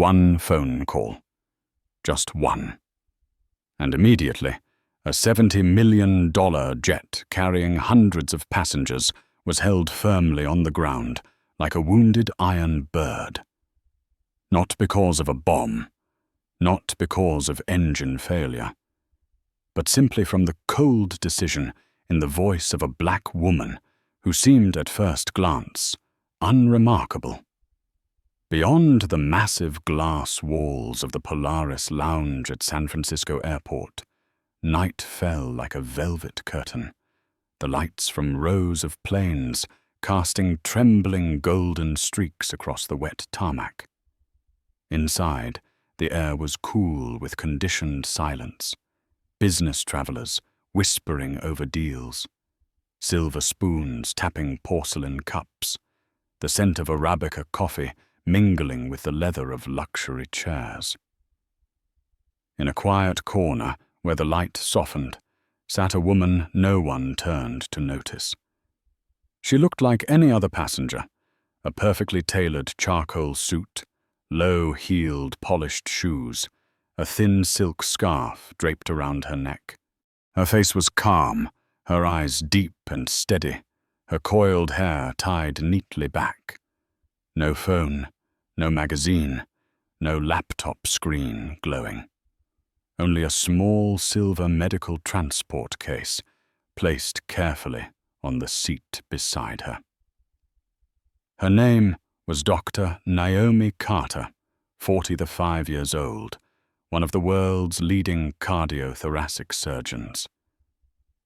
One phone call. Just one. And immediately, a $70 million jet carrying hundreds of passengers was held firmly on the ground like a wounded iron bird. Not because of a bomb, not because of engine failure, but simply from the cold decision in the voice of a black woman who seemed at first glance unremarkable. Beyond the massive glass walls of the Polaris Lounge at San Francisco Airport, night fell like a velvet curtain, the lights from rows of planes casting trembling golden streaks across the wet tarmac. Inside, the air was cool with conditioned silence, business travelers whispering over deals, silver spoons tapping porcelain cups, the scent of Arabica coffee mingling with the leather of luxury chairs. In a quiet corner where the light softened, sat a woman no one turned to notice. She looked like any other passenger, a perfectly tailored charcoal suit, low-heeled polished shoes, a thin silk scarf draped around her neck. Her face was calm, her eyes deep and steady, her coiled hair tied neatly back. No phone, no magazine, no laptop screen glowing. Only a small silver medical transport case, placed carefully on the seat beside her. Her name was Dr. Naomi Carter, 45 years old, one of the world's leading cardiothoracic surgeons.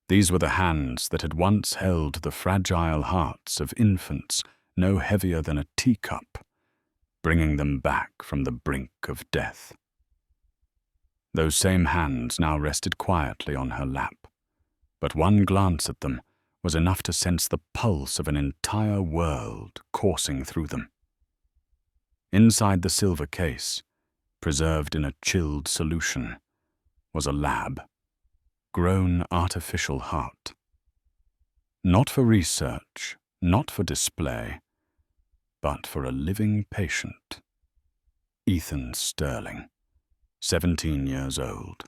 These were the hands that had once held the fragile hearts of infants no heavier than a teacup, bringing them back from the brink of death. Those same hands now rested quietly on her lap, but one glance at them was enough to sense the pulse of an entire world coursing through them. Inside the silver case, preserved in a chilled solution, was a lab-grown artificial heart. Not for research, not for display, but for a living patient. Ethan Sterling, 17 years old,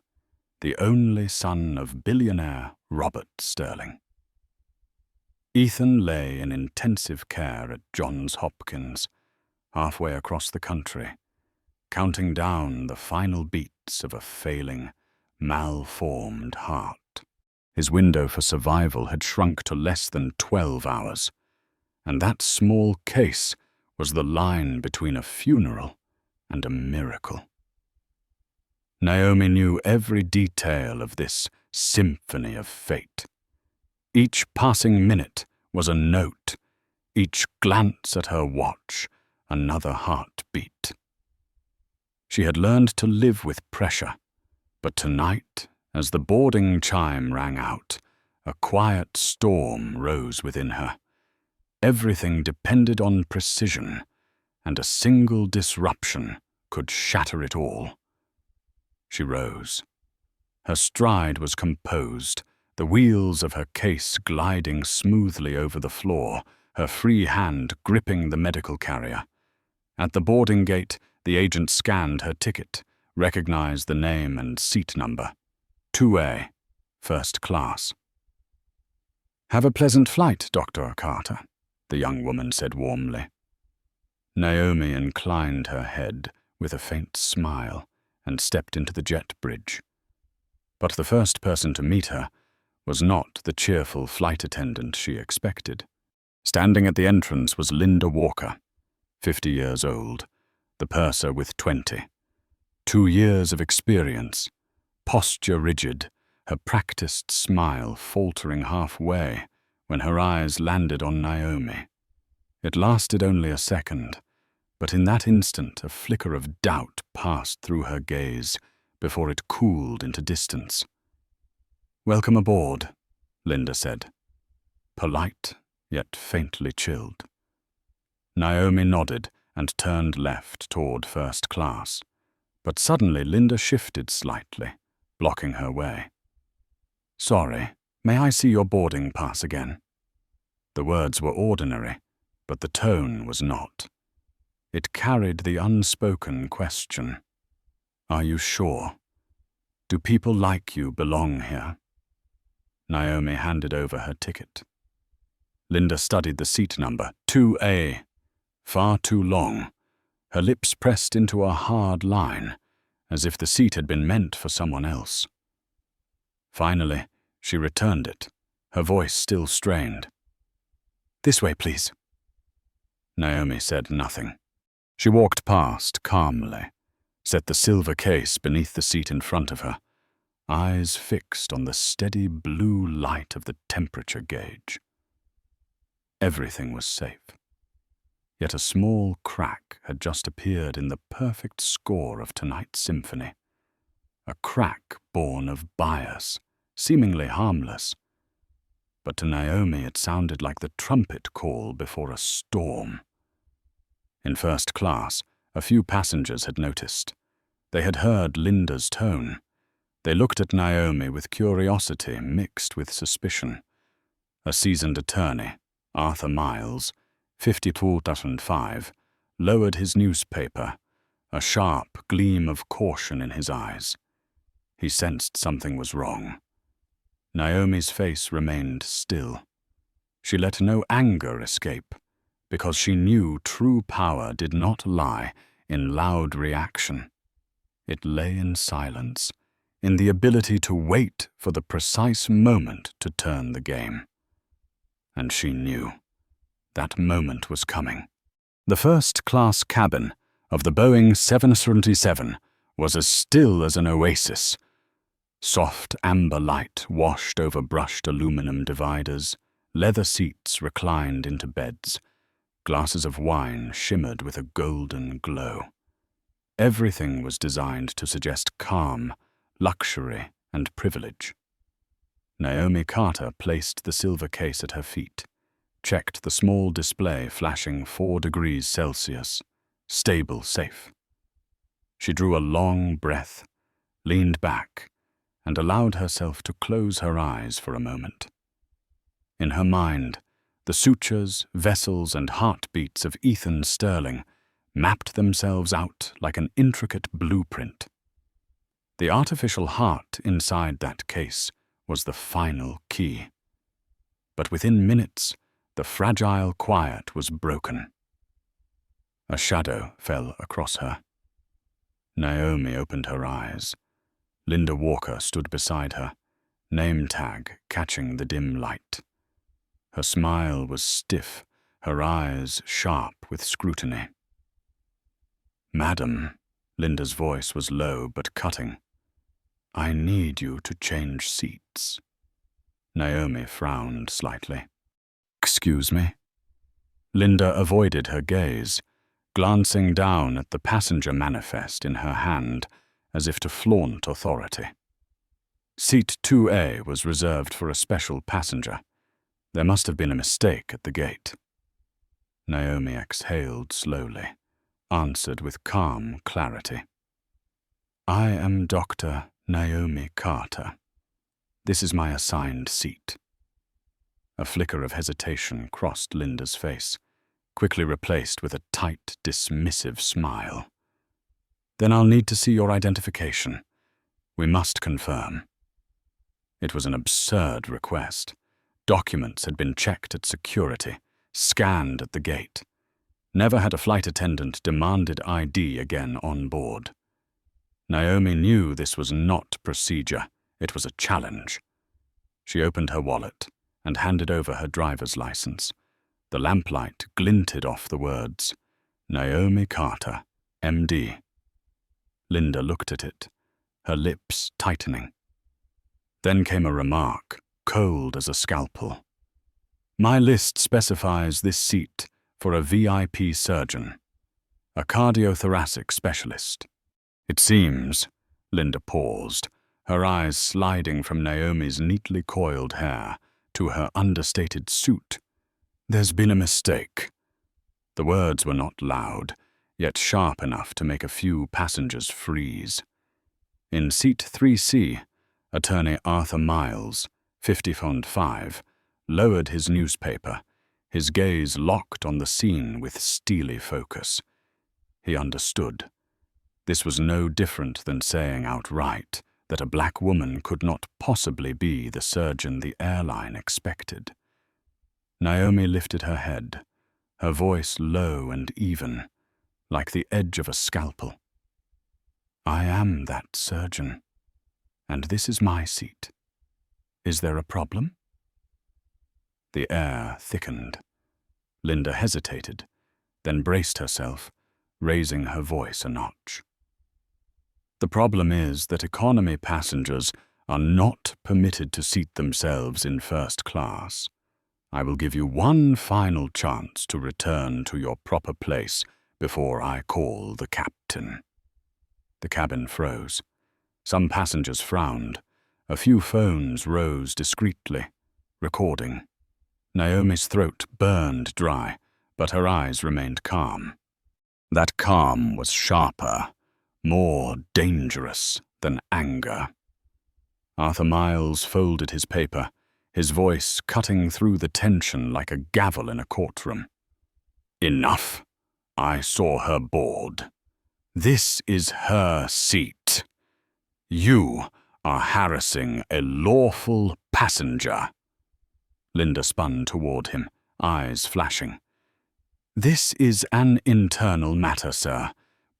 the only son of billionaire Robert Sterling. Ethan lay in intensive care at Johns Hopkins, halfway across the country, counting down the final beats of a failing, malformed heart. His window for survival had shrunk to less than 12 hours, and that small case was the line between a funeral and a miracle. Naomi knew every detail of this symphony of fate. Each passing minute was a note, each glance at her watch another heartbeat. She had learned to live with pressure, but tonight, as the boarding chime rang out, a quiet storm rose within her. Everything depended on precision, and a single disruption could shatter it all. She rose. Her stride was composed, the wheels of her case gliding smoothly over the floor, her free hand gripping the medical carrier. At the boarding gate, the agent scanned her ticket, recognized the name and seat number. 2A, first class. "Have a pleasant flight, Dr. Carter," the young woman said warmly. Naomi inclined her head with a faint smile and stepped into the jet bridge. But the first person to meet her was not the cheerful flight attendant she expected. Standing at the entrance was Linda Walker, 50 years old, the purser with 20. 2 years of experience, posture rigid, her practiced smile faltering halfway when her eyes landed on Naomi. It lasted only a second, but in that instant a flicker of doubt passed through her gaze before it cooled into distance. "Welcome aboard," Linda said, polite yet faintly chilled. Naomi nodded and turned left toward first class, but suddenly Linda shifted slightly, blocking her way. "Sorry, may I see your boarding pass again?" The words were ordinary, but the tone was not. It carried the unspoken question. Are you sure? Do people like you belong here? Naomi handed over her ticket. Linda studied the seat number, 2A. Far too long, her lips pressed into a hard line, as if the seat had been meant for someone else. Finally, she returned it, her voice still strained. This way, please. Naomi said nothing. She walked past calmly, set the silver case beneath the seat in front of her, eyes fixed on the steady blue light of the temperature gauge. Everything was safe. Yet a small crack had just appeared in the perfect score of tonight's symphony. A crack born of bias, seemingly harmless. But to Naomi it sounded like the trumpet call before a storm. In first class, a few passengers had noticed. They had heard Linda's tone. They looked at Naomi with curiosity mixed with suspicion. A seasoned attorney, Arthur Miles, 52,005, lowered his newspaper, a sharp gleam of caution in his eyes. He sensed something was wrong. Naomi's face remained still. She let no anger escape, because she knew true power did not lie in loud reaction. It lay in silence, in the ability to wait for the precise moment to turn the game. And she knew. That moment was coming. The first-class cabin of the Boeing 777 was as still as an oasis. Soft amber light washed over brushed aluminum dividers, leather seats reclined into beds, glasses of wine shimmered with a golden glow. Everything was designed to suggest calm, luxury, and privilege. Naomi Carter placed the silver case at her feet, checked the small display flashing 4 degrees Celsius, stable, safe. She drew a long breath, leaned back, and allowed herself to close her eyes for a moment. In her mind, the sutures, vessels, and heartbeats of Ethan Sterling mapped themselves out like an intricate blueprint. The artificial heart inside that case was the final key. But within minutes, the fragile quiet was broken. A shadow fell across her. Naomi opened her eyes. Linda Walker stood beside her, name tag catching the dim light. Her smile was stiff, her eyes sharp with scrutiny. "Madam," Linda's voice was low but cutting, "I need you to change seats." Naomi frowned slightly. "Excuse me?" Linda avoided her gaze, glancing down at the passenger manifest in her hand as if to flaunt authority. Seat 2A was reserved for a special passenger. There must have been a mistake at the gate. Naomi exhaled slowly, answered with calm clarity. "I am Dr. Naomi Carter. This is my assigned seat." A flicker of hesitation crossed Linda's face, quickly replaced with a tight, dismissive smile. "Then I'll need to see your identification. We must confirm." It was an absurd request. Documents had been checked at security, scanned at the gate. Never had a flight attendant demanded ID again on board. Naomi knew this was not procedure, it was a challenge. She opened her wallet and handed over her driver's license. The lamplight glinted off the words, "Naomi Carter, MD." Linda looked at it, her lips tightening. Then came a remark, cold as a scalpel. "My list specifies this seat for a VIP surgeon, a cardiothoracic specialist." "It seems," Linda paused, her eyes sliding from Naomi's neatly coiled hair to her understated suit, "there's been a mistake." The words were not loud, yet sharp enough to make a few passengers freeze. In seat 3C, attorney Arthur Miles, 50-5, lowered his newspaper, his gaze locked on the scene with steely focus. He understood. This was no different than saying outright that a black woman could not possibly be the surgeon the airline expected. Naomi lifted her head, her voice low and even, like the edge of a scalpel. "I am that surgeon, and this is my seat. Is there a problem?" The air thickened. Linda hesitated, then braced herself, raising her voice a notch. "The problem is that economy passengers are not permitted to seat themselves in first class. I will give you one final chance to return to your proper place before I call the captain." The cabin froze. Some passengers frowned. A few phones rose discreetly, recording. Naomi's throat burned dry, but her eyes remained calm. That calm was sharper, more dangerous than anger. Arthur Miles folded his paper, his voice cutting through the tension like a gavel in a courtroom. "Enough. I saw her board. This is her seat. You are harassing a lawful passenger." Linda spun toward him, eyes flashing. "This is an internal matter, sir.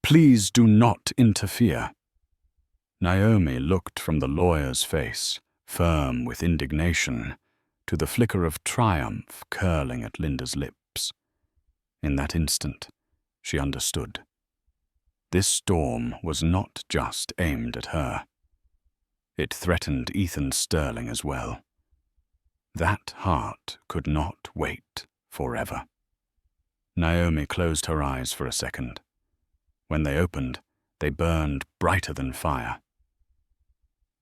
Please do not interfere." Naomi looked from the lawyer's face, firm with indignation, to the flicker of triumph curling at Linda's lips. In that instant, she understood. This storm was not just aimed at her. It threatened Ethan Sterling as well. That heart could not wait forever. Naomi closed her eyes for a second. When they opened, they burned brighter than fire.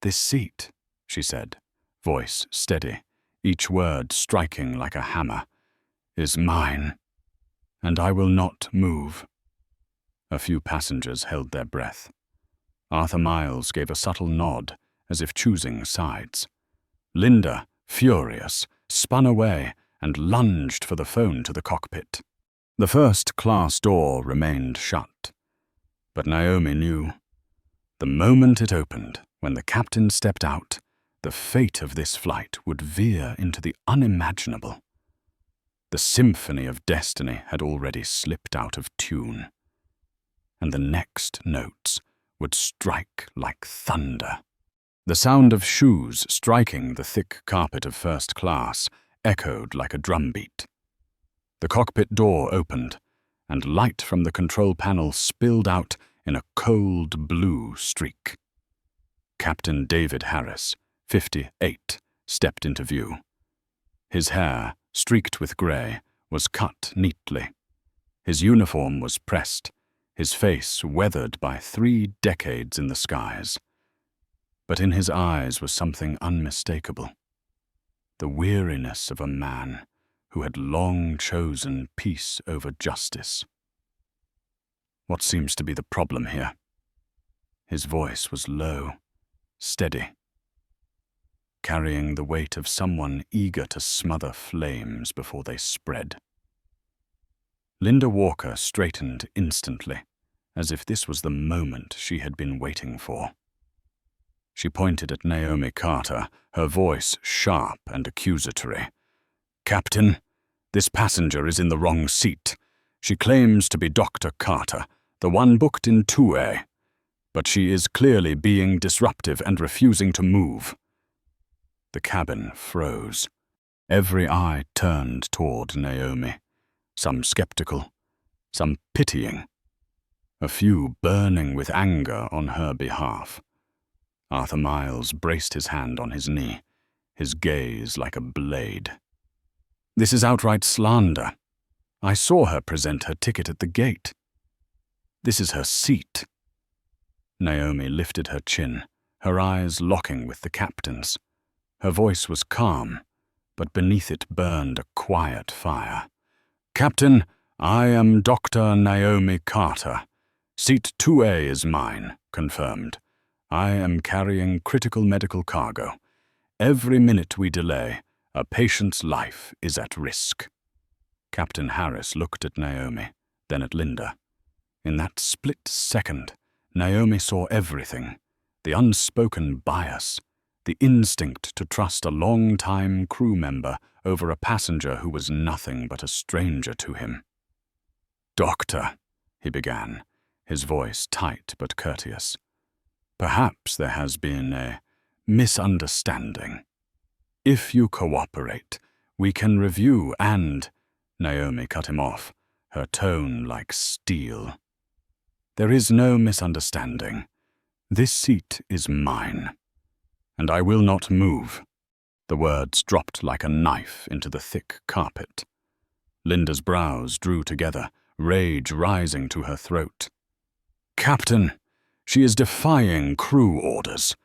"This seat," she said, voice steady, each word striking like a hammer, "is mine, and I will not move." A few passengers held their breath. Arthur Miles gave a subtle nod, as if choosing sides. Linda, furious, spun away and lunged for the phone to the cockpit. The first-class door remained shut, but Naomi knew. The moment it opened, when the captain stepped out, the fate of this flight would veer into the unimaginable. The symphony of destiny had already slipped out of tune, and the next notes would strike like thunder. The sound of shoes striking the thick carpet of first class echoed like a drumbeat. The cockpit door opened, and light from the control panel spilled out in a cold blue streak. Captain David Harris, 58, stepped into view. His hair, streaked with grey, was cut neatly. His uniform was pressed, his face weathered by 3 decades in the skies. But in his eyes was something unmistakable. The weariness of a man who had long chosen peace over justice. "What seems to be the problem here?" His voice was low, steady, carrying the weight of someone eager to smother flames before they spread. Linda Walker straightened instantly, as if this was the moment she had been waiting for. She pointed at Naomi Carter, her voice sharp and accusatory. "Captain, this passenger is in the wrong seat. She claims to be Dr. Carter, the one booked in 2A, but she is clearly being disruptive and refusing to move." The cabin froze. Every eye turned toward Naomi, some skeptical, some pitying, a few burning with anger on her behalf. Arthur Miles braced his hand on his knee, his gaze like a blade. "This is outright slander. I saw her present her ticket at the gate. This is her seat." Naomi lifted her chin, her eyes locking with the captain's. Her voice was calm, but beneath it burned a quiet fire. "Captain, I am Dr. Naomi Carter. Seat 2A is mine, confirmed. I am carrying critical medical cargo. Every minute we delay, a patient's life is at risk." Captain Harris looked at Naomi, then at Linda. In that split second, Naomi saw everything: the unspoken bias, the instinct to trust a long-time crew member over a passenger who was nothing but a stranger to him. "Doctor," he began, his voice tight but courteous. "Perhaps there has been a misunderstanding. If you cooperate, we can review and—" Naomi cut him off, her tone like steel. "There is no misunderstanding. This seat is mine, and I will not move." The words dropped like a knife into the thick carpet. Linda's brows drew together, rage rising to her throat. "Captain, she is defying crew orders.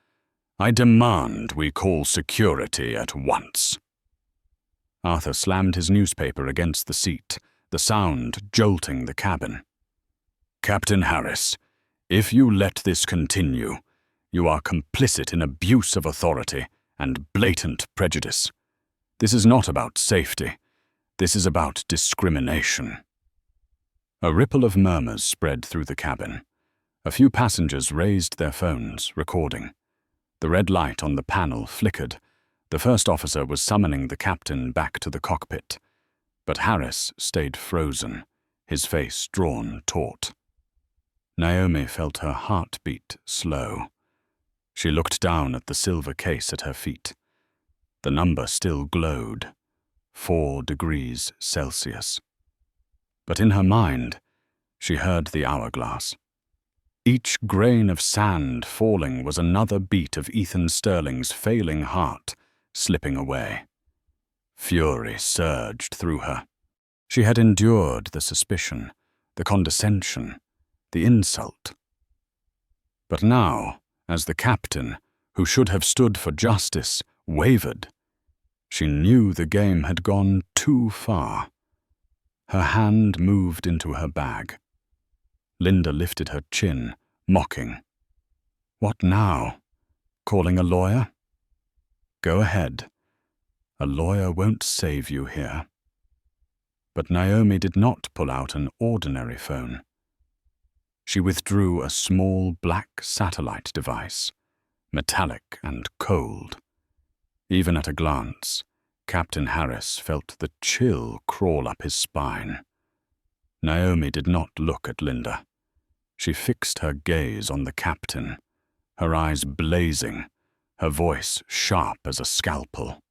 I demand we call security at once." Arthur slammed his newspaper against the seat, the sound jolting the cabin. "Captain Harris, if you let this continue, you are complicit in abuse of authority and blatant prejudice. This is not about safety. This is about discrimination." A ripple of murmurs spread through the cabin. A few passengers raised their phones, recording. The red light on the panel flickered. The first officer was summoning the captain back to the cockpit. But Harris stayed frozen, his face drawn taut. Naomi felt her heartbeat slow. She looked down at the silver case at her feet. The number still glowed, 4 degrees Celsius. But in her mind, she heard the hourglass. Each grain of sand falling was another beat of Ethan Sterling's failing heart slipping away. Fury surged through her. She had endured the suspicion, the condescension, the insult. But now, as the captain, who should have stood for justice, wavered, she knew the game had gone too far. Her hand moved into her bag. Linda lifted her chin, mocking. "What now? Calling a lawyer?" "Go ahead. A lawyer won't save you here." But Naomi did not pull out an ordinary phone. She withdrew a small black satellite device, metallic and cold. Even at a glance, Captain Harris felt the chill crawl up his spine. Naomi did not look at Linda. She fixed her gaze on the captain, her eyes blazing, her voice sharp as a scalpel.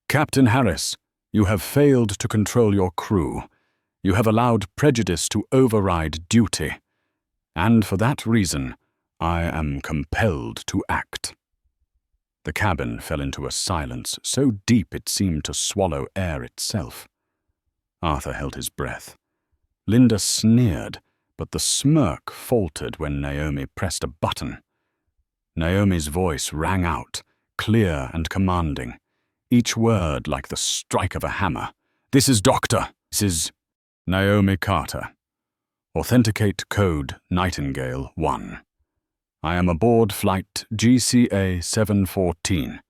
"Captain Harris, you have failed to control your crew. You have allowed prejudice to override duty. And for that reason, I am compelled to act." The cabin fell into a silence so deep it seemed to swallow air itself. Arthur held his breath. Linda sneered, but the smirk faltered when Naomi pressed a button. Naomi's voice rang out, clear and commanding, each word like the strike of a hammer. "This is Doctor. This is Naomi Carter. Authenticate code Nightingale 1. I am aboard flight GCA 714.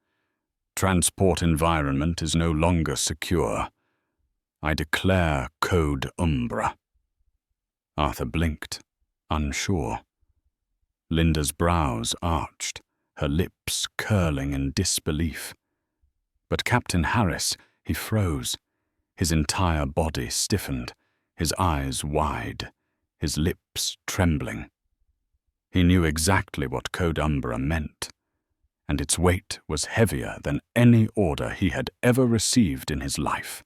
Transport environment is no longer secure. I declare code Umbra." Arthur blinked, unsure. Linda's brows arched, her lips curling in disbelief. But Captain Harris, he froze. His entire body stiffened, his eyes wide, his lips trembling. He knew exactly what Code Umbra meant, and its weight was heavier than any order he had ever received in his life.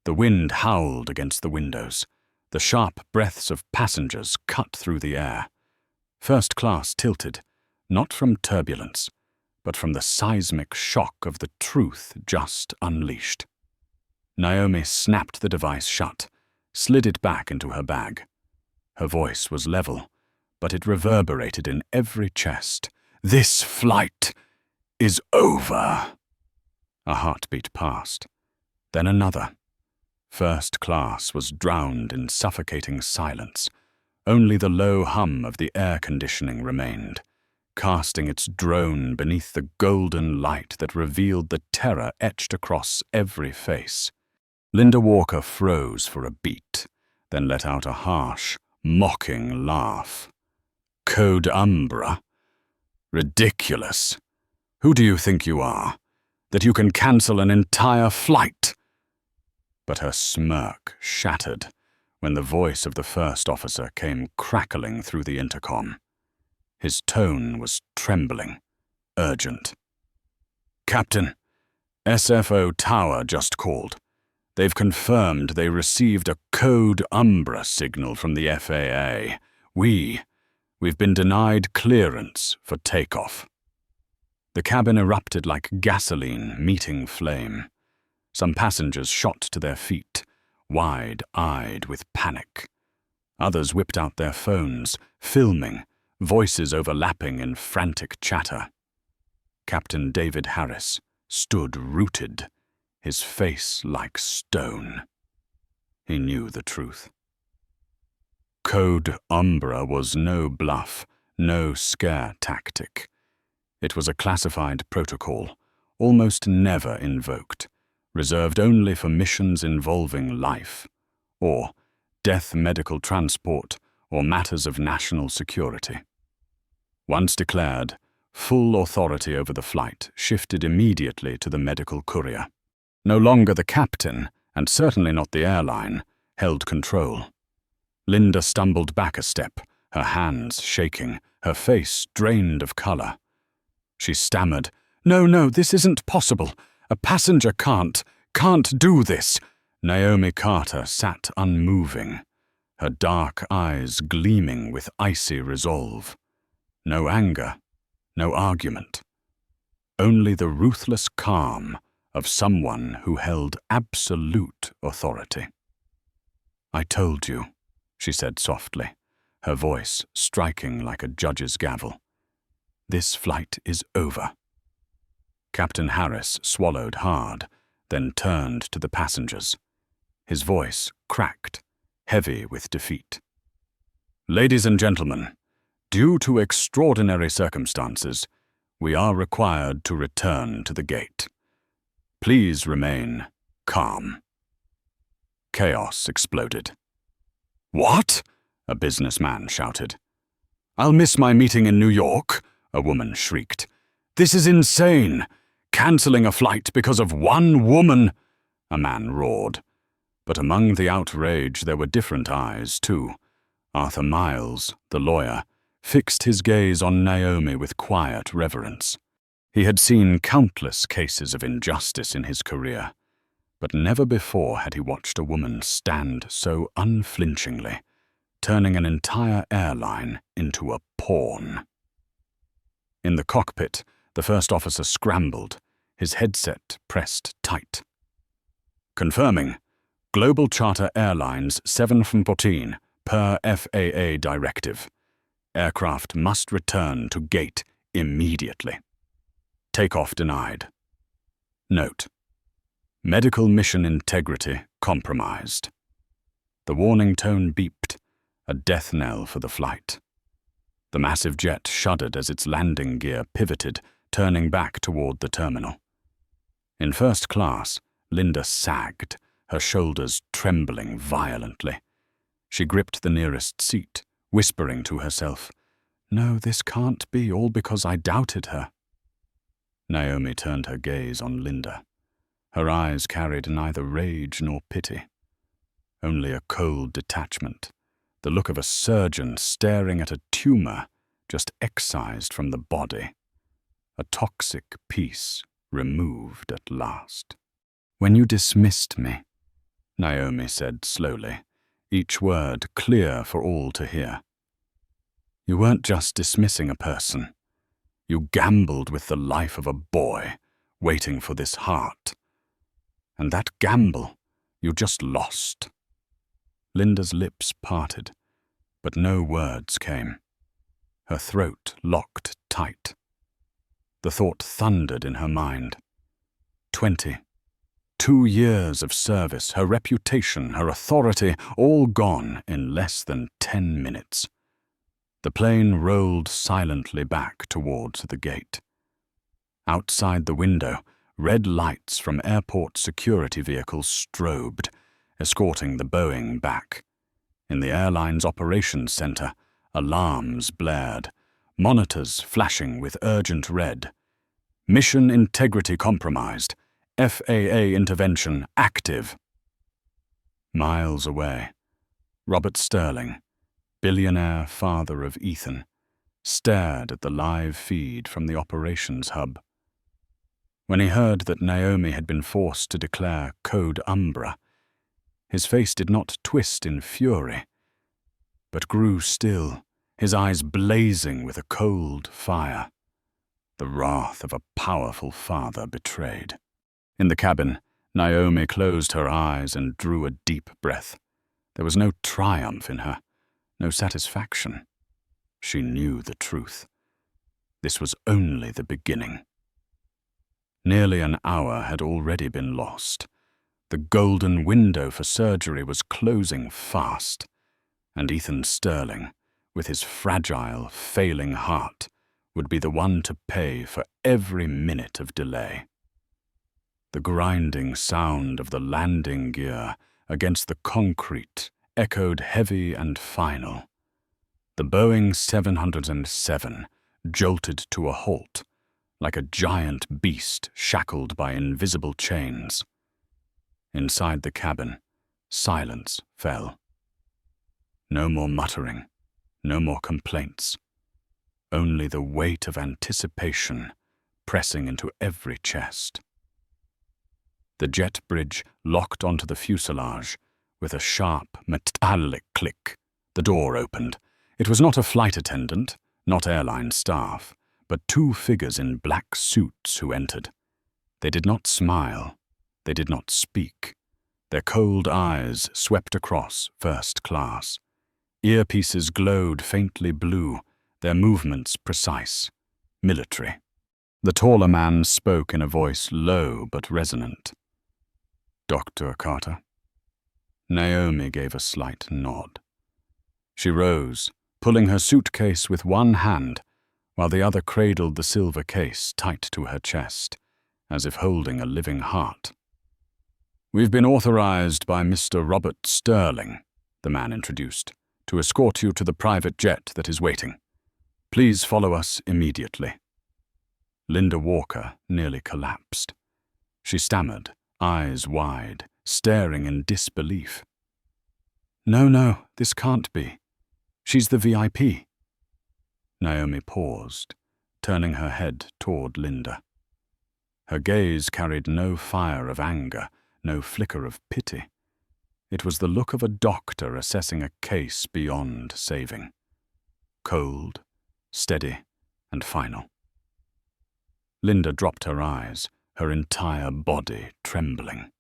The wind howled against the windows. The sharp breaths of passengers cut through the air. First class tilted, not from turbulence, but from the seismic shock of the truth just unleashed. Naomi snapped the device shut, slid it back into her bag. Her voice was level, but it reverberated in every chest. "This flight is over." A heartbeat passed, then another. First class was drowned in suffocating silence. Only the low hum of the air conditioning remained, casting its drone beneath the golden light that revealed the terror etched across every face. Linda Walker froze for a beat, then let out a harsh, mocking laugh. Code Umbra? Ridiculous. Who do you think you are? That you can cancel an entire flight? But her smirk shattered when the voice of the first officer came crackling through the intercom. His tone was trembling, urgent. Captain, SFO Tower just called. They've confirmed they received a Code Umbra signal from the FAA. We've been denied clearance for takeoff. The cabin erupted like gasoline meeting flame. Some passengers shot to their feet, wide-eyed with panic. Others whipped out their phones, filming, voices overlapping in frantic chatter. Captain David Harris stood rooted, his face like stone. He knew the truth. Code Umbra was no bluff, no scare tactic. It was a classified protocol, almost never invoked, reserved only for missions involving life, or death medical transport, or matters of national security. Once declared, full authority over the flight shifted immediately to the medical courier. No longer the captain, and certainly not the airline, held control. Linda stumbled back a step, her hands shaking, her face drained of color. She stammered, No, this isn't possible. A passenger can't do this." Naomi Carter sat unmoving, her dark eyes gleaming with icy resolve. No anger, no argument. Only the ruthless calm of someone who held absolute authority. "I told you," she said softly, her voice striking like a judge's gavel. "This flight is over." Captain Harris swallowed hard, then turned to the passengers. His voice cracked, heavy with defeat. "Ladies and gentlemen, due to extraordinary circumstances, we are required to return to the gate. Please remain calm." Chaos exploded. "What?" a businessman shouted. "I'll miss my meeting in New York," a woman shrieked. "This is insane! Canceling a flight because of one woman!" a man roared. But among the outrage there were different eyes, too. Arthur Miles, the lawyer, fixed his gaze on Naomi with quiet reverence. He had seen countless cases of injustice in his career, but never before had he watched a woman stand so unflinchingly, turning an entire airline into a pawn. In the cockpit, the first officer scrambled, his headset pressed tight. "Confirming. Global Charter Airlines 7 from 14, per FAA directive. Aircraft must return to gate immediately. Takeoff denied. Note: medical mission integrity compromised." The warning tone beeped, a death knell for the flight. The massive jet shuddered as its landing gear pivoted, turning back toward the terminal. In first class, Linda sagged, her shoulders trembling violently. She gripped the nearest seat, whispering to herself, "No, this can't be, all because I doubted her." Naomi turned her gaze on Linda. Her eyes carried neither rage nor pity, only a cold detachment, the look of a surgeon staring at a tumor just excised from the body, a toxic piece removed at last. "When you dismissed me," Naomi said slowly, each word clear for all to hear, "you weren't just dismissing a person. You gambled with the life of a boy, waiting for this heart. And that gamble, you just lost." Linda's lips parted, but no words came. Her throat locked tight. The thought thundered in her mind. 22 years of service, her reputation, her authority, all gone in less than 10 minutes. The plane rolled silently back towards the gate. Outside the window, red lights from airport security vehicles strobed, escorting the Boeing back. In the airline's operations center, alarms blared, monitors flashing with urgent red. Mission integrity compromised. FAA intervention active. Miles away, Robert Sterling, billionaire father of Ethan, stared at the live feed from the operations hub. When he heard that Naomi had been forced to declare Code Umbra, his face did not twist in fury, but grew still, his eyes blazing with a cold fire, the wrath of a powerful father betrayed. In the cabin, Naomi closed her eyes and drew a deep breath. There was no triumph in her, no satisfaction. She knew the truth. This was only the beginning. Nearly an hour had already been lost. The golden window for surgery was closing fast, and Ethan Sterling, with his fragile, failing heart, would be the one to pay for every minute of delay. The grinding sound of the landing gear against the concrete echoed heavy and final. The Boeing 707 jolted to a halt, like a giant beast shackled by invisible chains. Inside the cabin, silence fell. No more muttering, no more complaints. Only the weight of anticipation pressing into every chest. The jet bridge locked onto the fuselage with a sharp, metallic click. The door opened. It was not a flight attendant, not airline staff, but two figures in black suits who entered. They did not smile. They did not speak. Their cold eyes swept across first class. Earpieces glowed faintly blue, their movements precise, military. The taller man spoke in a voice low but resonant. "Dr. Carter?" Naomi gave a slight nod. She rose, pulling her suitcase with one hand, while the other cradled the silver case tight to her chest, as if holding a living heart. "We've been authorized by Mr. Robert Sterling," the man introduced, "to escort you to the private jet that is waiting. Please follow us immediately." Linda Walker nearly collapsed. She stammered, eyes wide, staring in disbelief. No, this can't be. She's the VIP." Naomi paused, turning her head toward Linda. Her gaze carried no fire of anger, no flicker of pity. It was the look of a doctor assessing a case beyond saving. Cold, steady, and final. Linda dropped her eyes, her entire body trembling.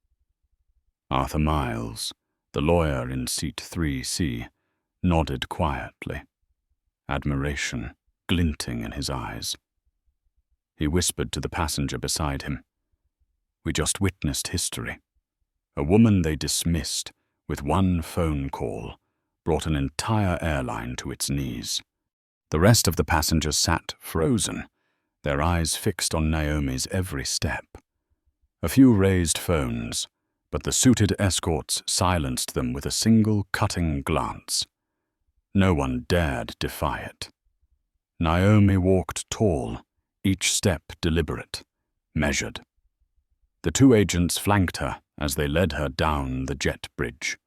Arthur Miles, the lawyer in seat 3C, nodded quietly, admiration glinting in his eyes. He whispered to the passenger beside him, "We just witnessed history. A woman they dismissed with one phone call brought an entire airline to its knees." The rest of the passengers sat frozen, their eyes fixed on Naomi's every step. A few raised phones, but the suited escorts silenced them with a single cutting glance. No one dared defy it. Naomi walked tall, each step deliberate, measured. The two agents flanked her as they led her down the jet bridge.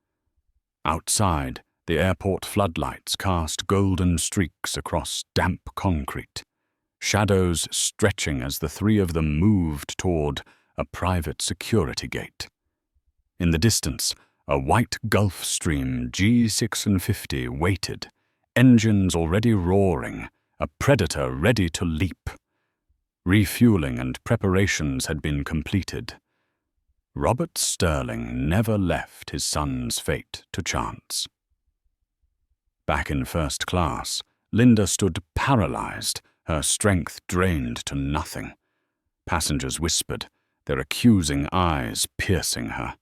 Outside, the airport floodlights cast golden streaks across damp concrete, shadows stretching as the three of them moved toward a private security gate. In the distance, a white Gulfstream G650 waited, engines already roaring, a predator ready to leap. Refueling and preparations had been completed. Robert Sterling never left his son's fate to chance. Back in first class, Linda stood paralyzed, her strength drained to nothing. Passengers whispered, their accusing eyes piercing her.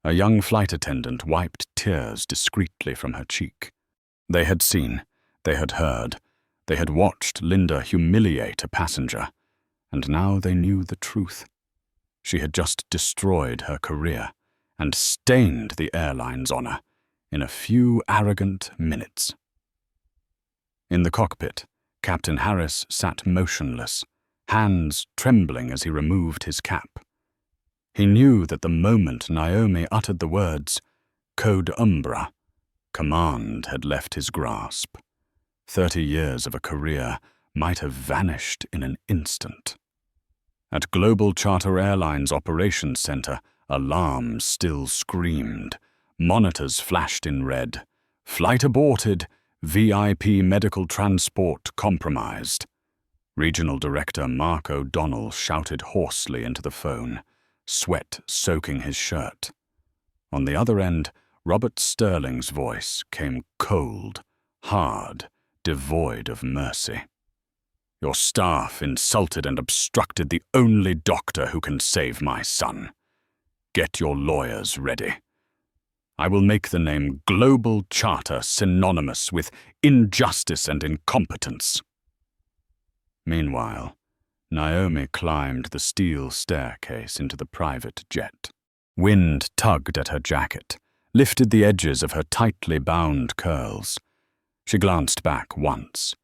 A young flight attendant wiped tears discreetly from her cheek. They had seen, they had heard, they had watched Linda humiliate a passenger, and now they knew the truth. She had just destroyed her career and stained the airline's honor, in a few arrogant minutes. In the cockpit, Captain Harris sat motionless, hands trembling as he removed his cap. He knew that the moment Naomi uttered the words, "Code Umbra," command had left his grasp. 30 years of a career might have vanished in an instant. At Global Charter Airlines Operations Center, alarms still screamed. Monitors flashed in red. Flight aborted. VIP medical transport compromised. Regional Director Mark O'Donnell shouted hoarsely into the phone, sweat soaking his shirt. On the other end, Robert Sterling's voice came cold, hard, devoid of mercy. "Your staff insulted and obstructed the only doctor who can save my son. Get your lawyers ready. I will make the name Global Charter synonymous with injustice and incompetence." Meanwhile, Naomi climbed the steel staircase into the private jet. Wind tugged at her jacket, lifted the edges of her tightly bound curls. She glanced back once.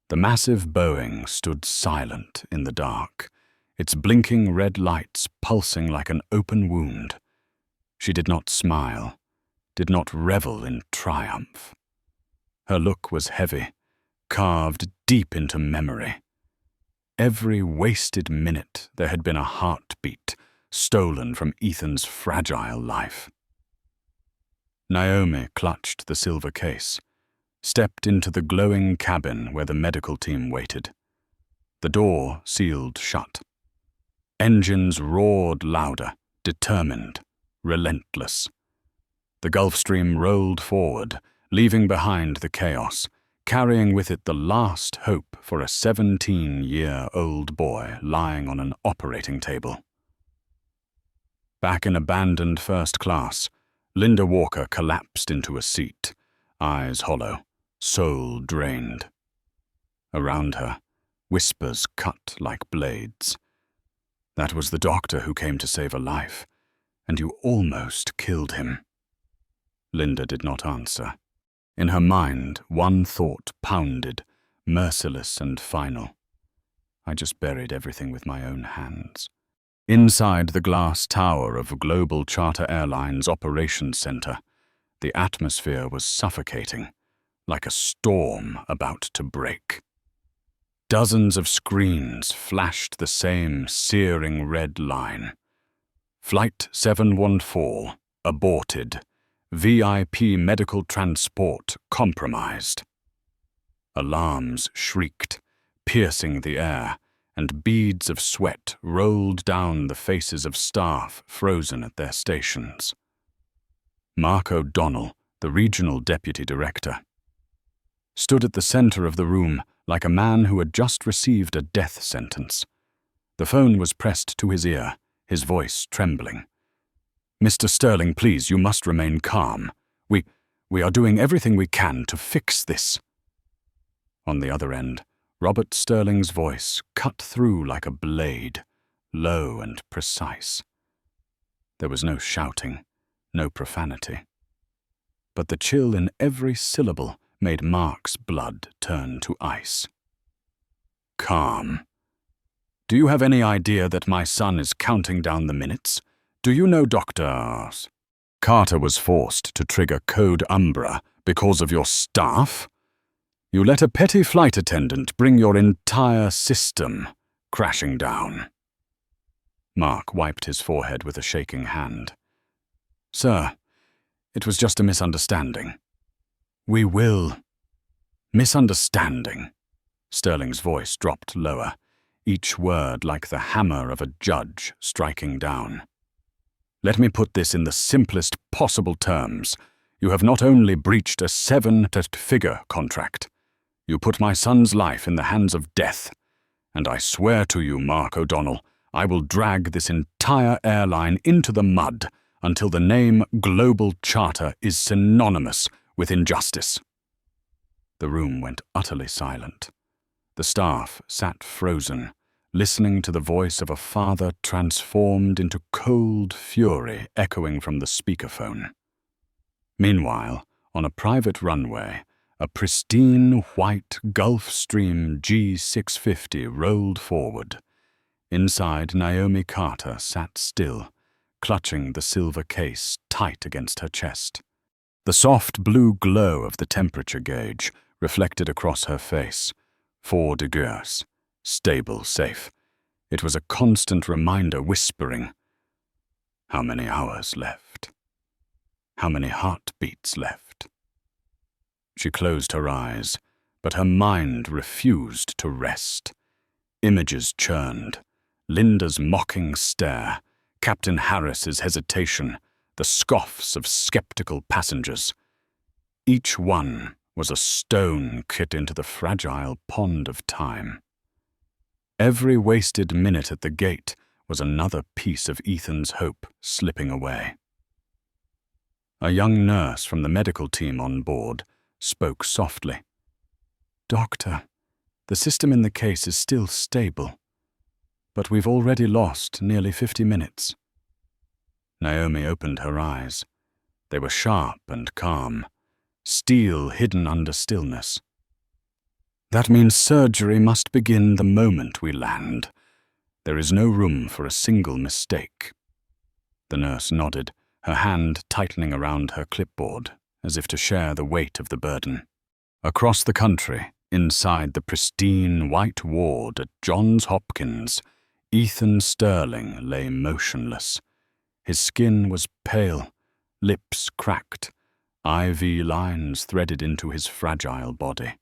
The massive Boeing stood silent in the dark, its blinking red lights pulsing like an open wound. She did not smile, did not revel in triumph. Her look was heavy, carved deep into memory. Every wasted minute there had been a heartbeat stolen from Ethan's fragile life. Naomi clutched the silver case, stepped into the glowing cabin where the medical team waited. The door sealed shut. Engines roared louder, determined, relentless. The Gulfstream rolled forward, leaving behind the chaos, carrying with it the last hope for a 17-year-old boy lying on an operating table. Back in abandoned first class, Linda Walker collapsed into a seat, eyes hollow, soul drained. Around her, whispers cut like blades. "That was the doctor who came to save a life, and you almost killed him." Linda did not answer. In her mind, one thought pounded, merciless and final. "I just buried everything with my own hands." Inside the glass tower of Global Charter Airlines Operations Center, the atmosphere was suffocating, like a storm about to break. Dozens of screens flashed the same searing red line. Flight 714, aborted. VIP medical transport compromised. Alarms shrieked, piercing the air, and beads of sweat rolled down the faces of staff frozen at their stations. Mark O'Donnell, the regional deputy director, stood at the center of the room like a man who had just received a death sentence. The phone was pressed to his ear, his voice trembling. "Mr. Sterling, please, you must remain calm. We are doing everything we can to fix this." On the other end, Robert Sterling's voice cut through like a blade, low and precise. There was no shouting, no profanity. But the chill in every syllable made Mark's blood turn to ice. "Calm. Do you have any idea that my son is counting down the minutes? Do you know Dr. Carter was forced to trigger Code Umbra because of your staff? You let a petty flight attendant bring your entire system crashing down." Mark wiped his forehead with a shaking hand. "Sir, it was just a misunderstanding." "We will." "Misunderstanding." Sterling's voice dropped lower, each word like the hammer of a judge striking down. "Let me put this in the simplest possible terms. You have not only breached a 7-figure contract, you put my son's life in the hands of death. And I swear to you, Mark O'Donnell, I will drag this entire airline into the mud until the name Global Charter is synonymous with injustice." The room went utterly silent. The staff sat frozen, listening to the voice of a father transformed into cold fury echoing from the speakerphone. Meanwhile, on a private runway, a pristine white Gulfstream G650 rolled forward. Inside, Naomi Carter sat still, clutching the silver case tight against her chest. The soft blue glow of the temperature gauge reflected across her face. 4 degrees. Stable, safe. It was a constant reminder whispering, "How many hours left? How many heartbeats left?" She closed her eyes, but her mind refused to rest. Images churned. Linda's mocking stare, Captain Harris's hesitation, the scoffs of skeptical passengers. Each one was a stone kicked into the fragile pond of time. Every wasted minute at the gate was another piece of Ethan's hope slipping away. A young nurse from the medical team on board spoke softly. "Doctor, the system in the case is still stable, but we've already lost nearly 50 minutes. Naomi opened her eyes. They were sharp and calm, steel hidden under stillness. "That means surgery must begin the moment we land. There is no room for a single mistake." The nurse nodded, her hand tightening around her clipboard, as if to share the weight of the burden. Across the country, inside the pristine white ward at Johns Hopkins, Ethan Sterling lay motionless. His skin was pale, lips cracked, IV lines threaded into his fragile body.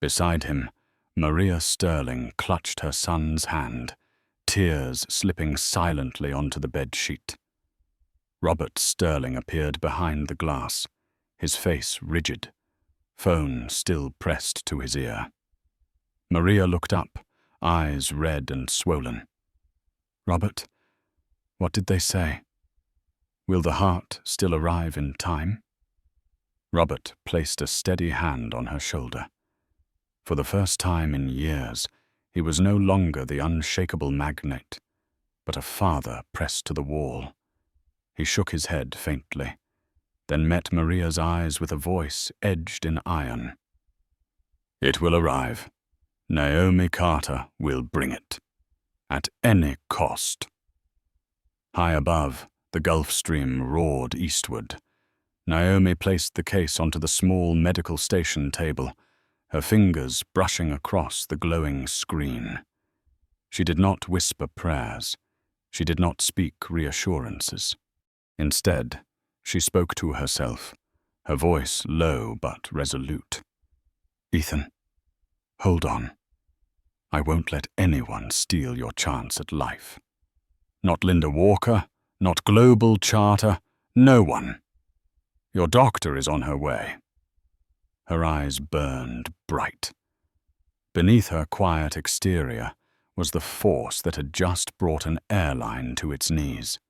Beside him, Maria Sterling clutched her son's hand, tears slipping silently onto the bedsheet. Robert Sterling appeared behind the glass, his face rigid, phone still pressed to his ear. Maria looked up, eyes red and swollen. "Robert, what did they say? Will the heart still arrive in time?" Robert placed a steady hand on her shoulder. For the first time in years, he was no longer the unshakable magnate, but a father pressed to the wall. He shook his head faintly, then met Maria's eyes with a voice edged in iron. "It will arrive. Naomi Carter will bring it. At any cost." High above, the Gulfstream roared eastward. Naomi placed the case onto the small medical station table, her fingers brushing across the glowing screen. She did not whisper prayers. She did not speak reassurances. Instead, she spoke to herself, her voice low but resolute. "Ethan, hold on. I won't let anyone steal your chance at life. Not Linda Walker, not Global Charter, no one. Your doctor is on her way." Her eyes burned bright. Beneath her quiet exterior was the force that had just brought an airline to its knees.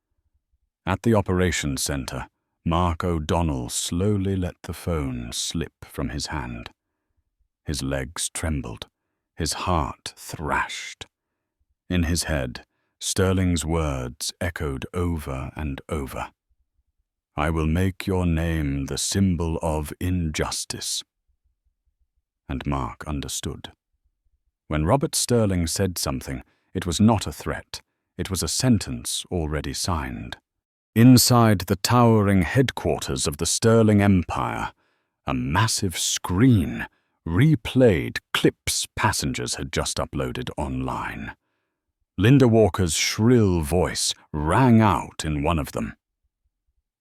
At the operations center, Mark O'Donnell slowly let the phone slip from his hand. His legs trembled, his heart thrashed. In his head, Sterling's words echoed over and over. "I will make your name the symbol of injustice." And Mark understood. When Robert Sterling said something, it was not a threat. It was a sentence already signed. Inside the towering headquarters of the Sterling Empire, a massive screen replayed clips passengers had just uploaded online. Linda Walker's shrill voice rang out in one of them.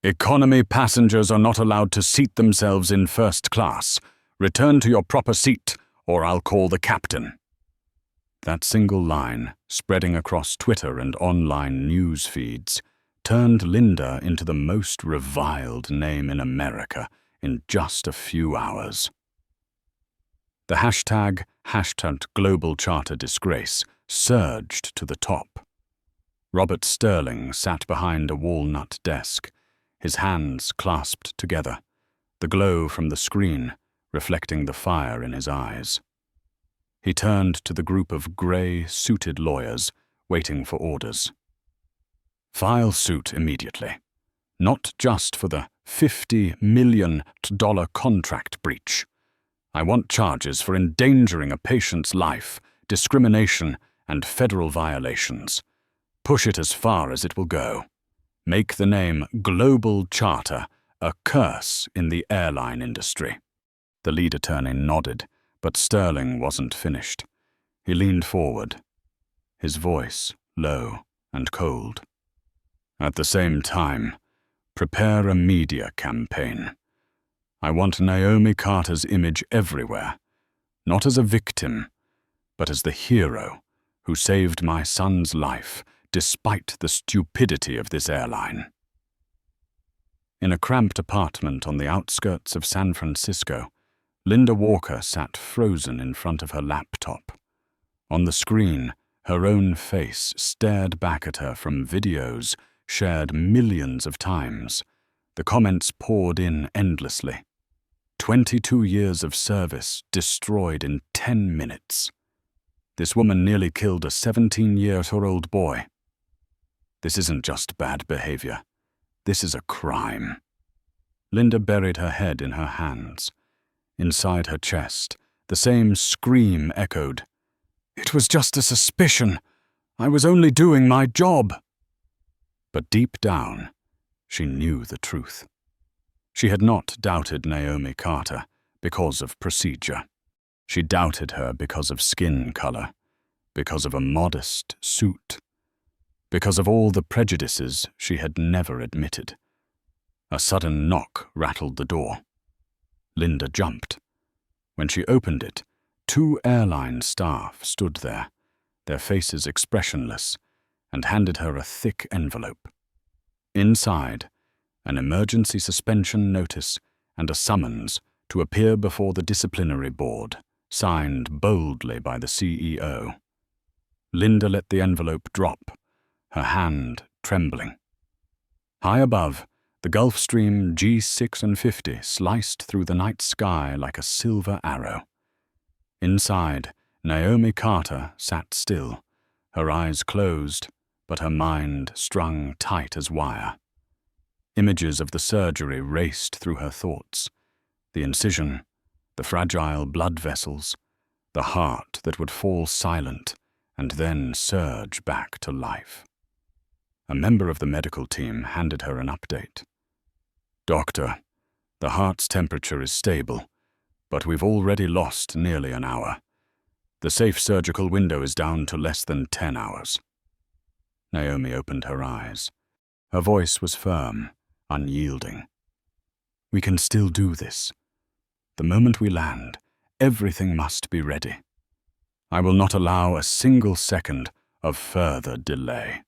"Economy passengers are not allowed to seat themselves in first class. Return to your proper seat, or I'll call the captain." That single line, spreading across Twitter and online news feeds, turned Linda into the most reviled name in America in just a few hours. The hashtag Global Charter Disgrace surged to the top. Robert Sterling sat behind a walnut desk, his hands clasped together, the glow from the screen reflecting the fire in his eyes. He turned to the group of grey-suited lawyers waiting for orders. "File suit immediately. Not just for the $50 million contract breach. I want charges for endangering a patient's life, discrimination, and federal violations. Push it as far as it will go. Make the name Global Charter a curse in the airline industry." The lead attorney nodded, but Sterling wasn't finished. He leaned forward, his voice low and cold. "At the same time, prepare a media campaign. I want Naomi Carter's image everywhere, not as a victim, but as the hero who saved my son's life despite the stupidity of this airline." In a cramped apartment on the outskirts of San Francisco, Linda Walker sat frozen in front of her laptop. On the screen, her own face stared back at her from videos shared millions of times. The comments poured in endlessly. 22 years of service destroyed in 10 minutes. This woman nearly killed a 17-year-old boy. This isn't just bad behavior. This is a crime. Linda buried her head in her hands. Inside her chest, the same scream echoed. "It was just a suspicion. I was only doing my job." But deep down, she knew the truth. She had not doubted Naomi Carter because of procedure. She doubted her because of skin color, because of a modest suit, because of all the prejudices she had never admitted. A sudden knock rattled the door. Linda jumped. When she opened it, 2 airline staff stood there, their faces expressionless, and handed her a thick envelope. Inside, an emergency suspension notice and a summons to appear before the disciplinary board, signed boldly by the CEO. Linda let the envelope drop, her hand trembling. High above, the Gulfstream G650 sliced through the night sky like a silver arrow. Inside, Naomi Carter sat still, her eyes closed, but her mind strung tight as wire. Images of the surgery raced through her thoughts. The incision, the fragile blood vessels, the heart that would fall silent and then surge back to life. A member of the medical team handed her an update. "Doctor, the heart's temperature is stable, but we've already lost nearly an hour. The safe surgical window is down to less than 10 hours. Naomi opened her eyes. Her voice was firm, unyielding. "We can still do this. The moment we land, everything must be ready. I will not allow a single second of further delay."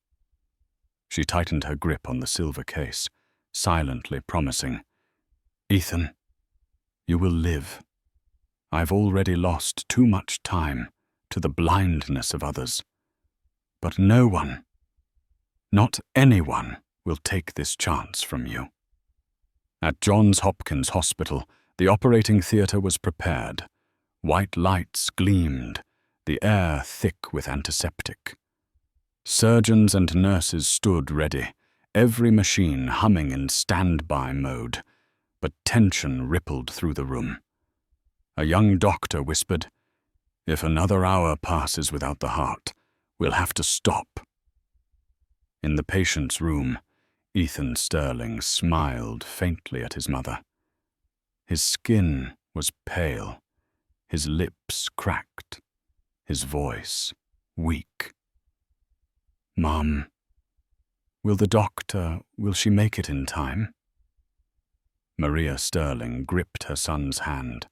She tightened her grip on the silver case, silently promising, "Ethan, you will live. I've already lost too much time to the blindness of others. But no one, not anyone, will take this chance from you." At Johns Hopkins Hospital, the operating theater was prepared. White lights gleamed, the air thick with antiseptic. Surgeons and nurses stood ready, every machine humming in standby mode, but tension rippled through the room. A young doctor whispered, "If another hour passes without the heart, we'll have to stop." In the patient's room, Ethan Sterling smiled faintly at his mother. His skin was pale, his lips cracked, his voice weak. "Mom, will she make it in time?" Maria Sterling gripped her son's hand,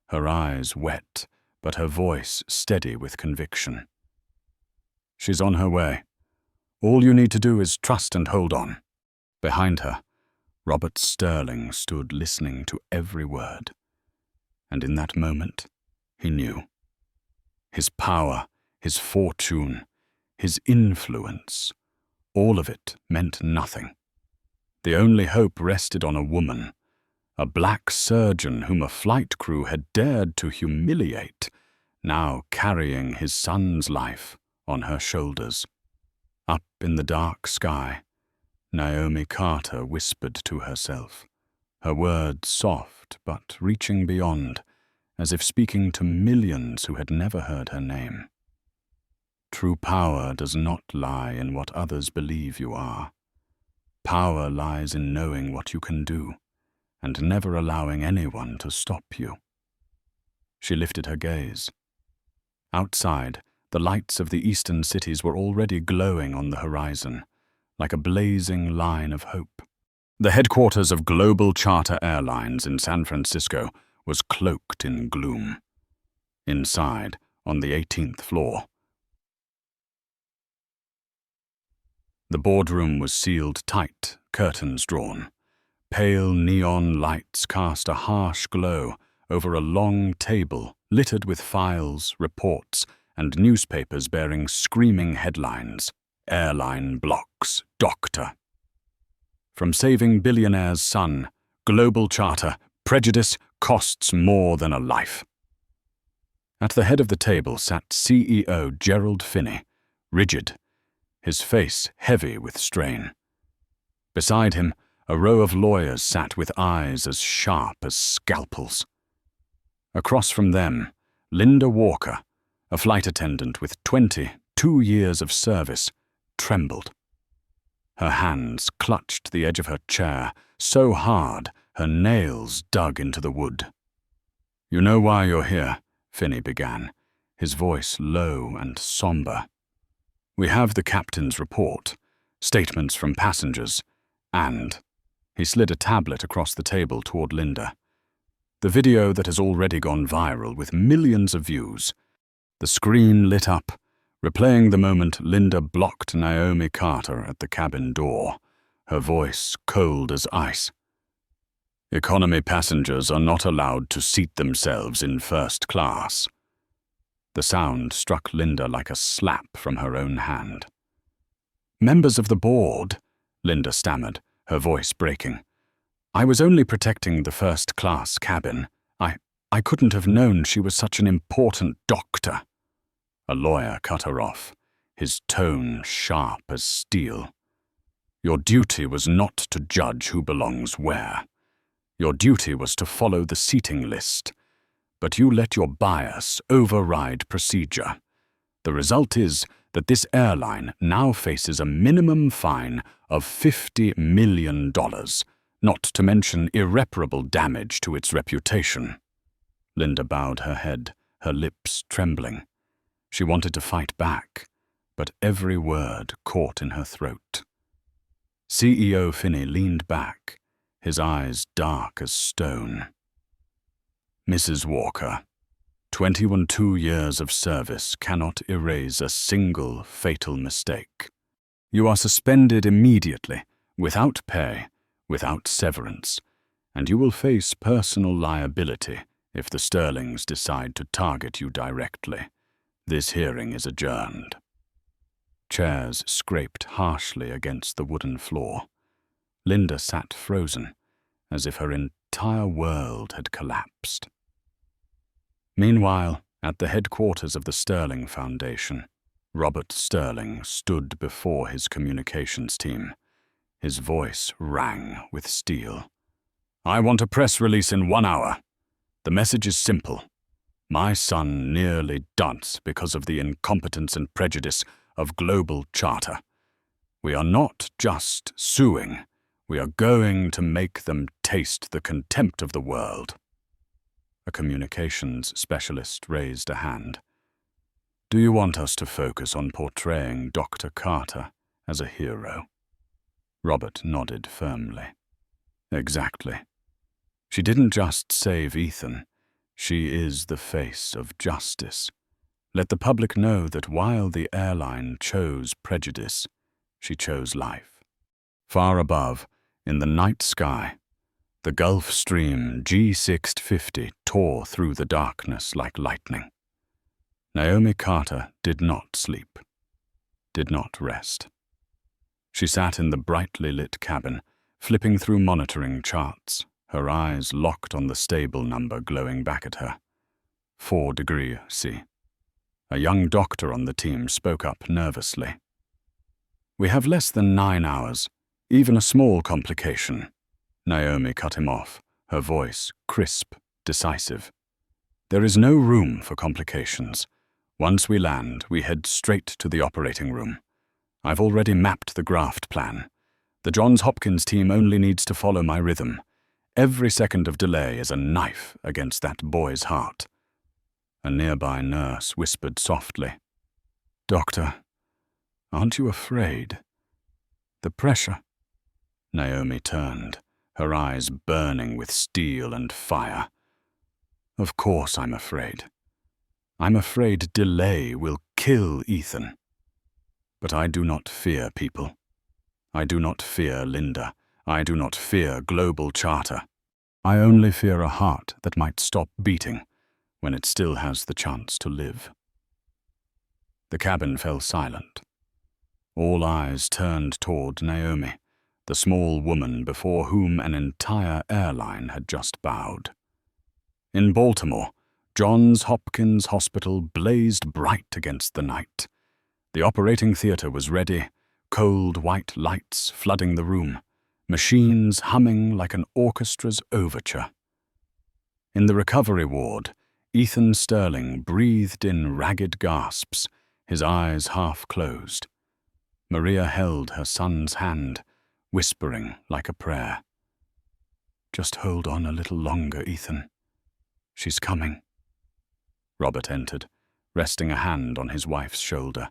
her eyes wet, but her voice steady with conviction. "She's on her way. All you need to do is trust and hold on." Behind her, Robert Sterling stood listening to every word. And in that moment, he knew. His power, his fortune, his influence, all of it meant nothing. The only hope rested on a woman, a black surgeon whom a flight crew had dared to humiliate, now carrying his son's life on her shoulders. Up in the dark sky, Naomi Carter whispered to herself, her words soft but reaching beyond, as if speaking to millions who had never heard her name. True power does not lie in what others believe you are. Power lies in knowing what you can do, and never allowing anyone to stop you. She lifted her gaze. Outside, the lights of the eastern cities were already glowing on the horizon, like a blazing line of hope. The headquarters of Global Charter Airlines in San Francisco was cloaked in gloom. Inside, on the 18th floor, the boardroom was sealed tight, curtains drawn. Pale neon lights cast a harsh glow over a long table littered with files, reports, and newspapers bearing screaming headlines. Airline blocks, Doctor. From saving billionaire's son, Global Charter, prejudice costs more than a life. At the head of the table sat CEO Gerald Finney, rigid, his face heavy with strain. Beside him, a row of lawyers sat with eyes as sharp as scalpels. Across from them, Linda Walker, a flight attendant with 22 years of service, trembled. Her hands clutched the edge of her chair so hard her nails dug into the wood. "You know why you're here," Finney began, his voice low and somber. "We have the captain's report, statements from passengers, and—" he slid a tablet across the table toward Linda. "The video that has already gone viral with millions of views." The screen lit up, replaying the moment Linda blocked Naomi Carter at the cabin door, her voice cold as ice. "Economy passengers are not allowed to seat themselves in first class." The sound struck Linda like a slap from her own hand. "Members of the board," Linda stammered, her voice breaking. "I was only protecting the first-class cabin. I couldn't have known she was such an important doctor." A lawyer cut her off, his tone sharp as steel. "Your duty was not to judge who belongs where. Your duty was to follow the seating list. But you let your bias override procedure. The result is that this airline now faces a minimum fine of $50 million, not to mention irreparable damage to its reputation." Linda bowed her head, her lips trembling. She wanted to fight back, but every word caught in her throat. CEO Finney leaned back, his eyes dark as stone. "Mrs. Walker, 22 years of service cannot erase a single fatal mistake. You are suspended immediately, without pay, without severance, and you will face personal liability if the Sterlings decide to target you directly. This hearing is adjourned." Chairs scraped harshly against the wooden floor. Linda sat frozen, as if her entire world had collapsed. Meanwhile, at the headquarters of the Sterling Foundation, Robert Sterling stood before his communications team. His voice rang with steel. "I want a press release in 1 hour. The message is simple. My son nearly died because of the incompetence and prejudice of Global Charter. We are not just suing. We are going to make them taste the contempt of the world." A communications specialist raised a hand. "Do you want us to focus on portraying Dr. Carter as a hero?" Robert nodded firmly. "Exactly. She didn't just save Ethan. She is the face of justice. Let the public know that while the airline chose prejudice, she chose life." Far above, in the night sky, the Gulf Stream G650 tore through the darkness like lightning. Naomi Carter did not sleep, did not rest. She sat in the brightly lit cabin, flipping through monitoring charts, her eyes locked on the stable number glowing back at her. 4° C. A young doctor on the team spoke up nervously. "We have less than 9 hours, even a small complication. Naomi cut him off, her voice crisp, decisive. "There is no room for complications. Once we land, we head straight to the operating room. I've already mapped the graft plan. The Johns Hopkins team only needs to follow my rhythm. Every second of delay is a knife against that boy's heart." A nearby nurse whispered softly, "Doctor, aren't you afraid? The pressure." Naomi turned, her eyes burning with steel and fire. "Of course I'm afraid. I'm afraid delay will kill Ethan. But I do not fear people. I do not fear Linda. I do not fear Global Charter. I only fear a heart that might stop beating when it still has the chance to live." The cabin fell silent. All eyes turned toward Naomi, the small woman before whom an entire airline had just bowed. In Baltimore, Johns Hopkins Hospital blazed bright against the night. The operating theater was ready, cold white lights flooding the room, machines humming like an orchestra's overture. In the recovery ward, Ethan Sterling breathed in ragged gasps, his eyes half closed. Maria held her son's hand, whispering like a prayer. "Just hold on a little longer, Ethan. She's coming." Robert entered, resting a hand on his wife's shoulder,